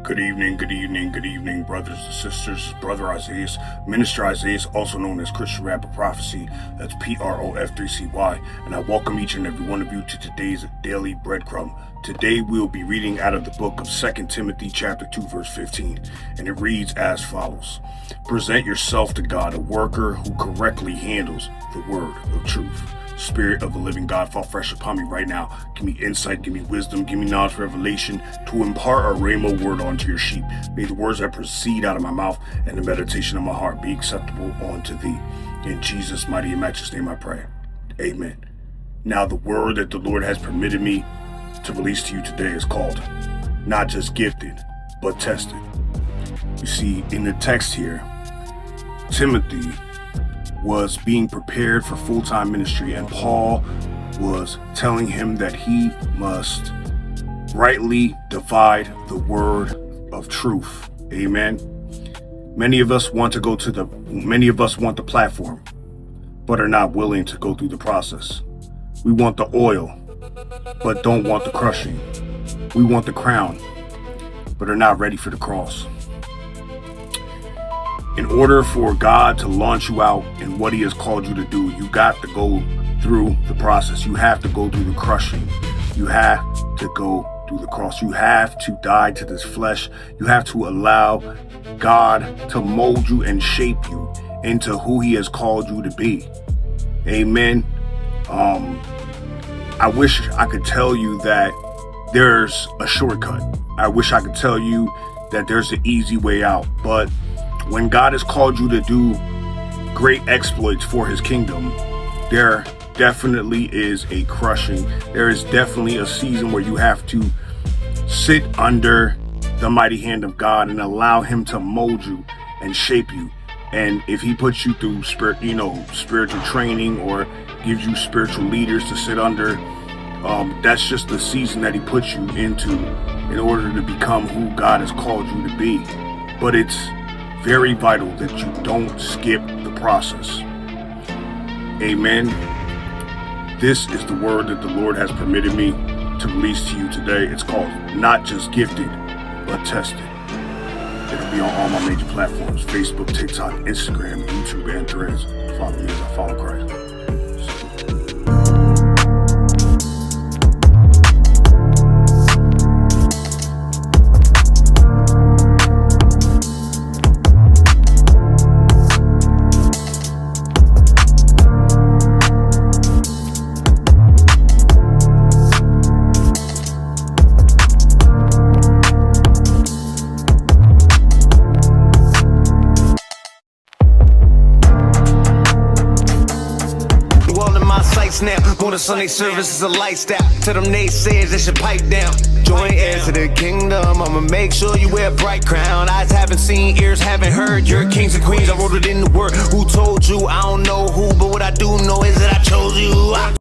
Good evening, brothers and sisters. Brother Isaiah, Minister Isaiah, also known as Christian Rapper Prophecy. That's PROF3CY. And I welcome each and every one of you to today's Daily Breadcrumb. Today we'll be reading out of the book of 2 Timothy chapter 2, verse 15. And it reads as follows. Present yourself to God, a worker who correctly handles the word of truth. Spirit of the living God, fall fresh upon me right now. Give me insight, give me wisdom, give me knowledge, revelation to impart a rhema word onto your sheep. May the words that proceed out of my mouth and the meditation of my heart be acceptable unto thee. In Jesus' mighty and matchless name I pray. Amen. Now the word that the Lord has permitted me to release to you today is called not just gifted, but tested. You see, in the text here, Timothy was being prepared for full-time ministry, and Paul was telling him that he must rightly divide the word of truth. Amen. Many of us want the platform, but are not willing to go through the process. We want the oil, but don't want the crushing. We want the crown, but are not ready for the cross. In order for God to launch you out in what he has called you to do, you got to go through the process. You have to go through the crushing. You have to go through the cross. You have to die to this flesh. You have to allow God to mold you and shape you into who he has called you to be. Amen. I wish I could tell you that there's a shortcut. I wish I could tell you that there's an easy way out, but when God has called you to do great exploits for his kingdom, there definitely is a crushing. There is definitely a season where you have to sit under the mighty hand of God and allow him to mold you and shape you. And if he puts you through spiritual training or gives you spiritual leaders to sit under, that's just the season that he puts you into in order to become who God has called you to be. But it's very vital that you don't skip the process. Amen. This is the word that the Lord has permitted me to release to you today. It's called not just gifted, but tested. It'll be on all my major platforms: Facebook, TikTok, Instagram, YouTube, and Threads. Follow me as I follow Christ. Snap on a Sunday service is a lifestyle. Tell them naysayers they should pipe down. Join heirs to the kingdom. I'ma make sure you wear a bright crown. Eyes haven't seen, ears haven't heard. You're kings and queens. I wrote it in the word. Who told you? I don't know who, but what I do know is that I chose you.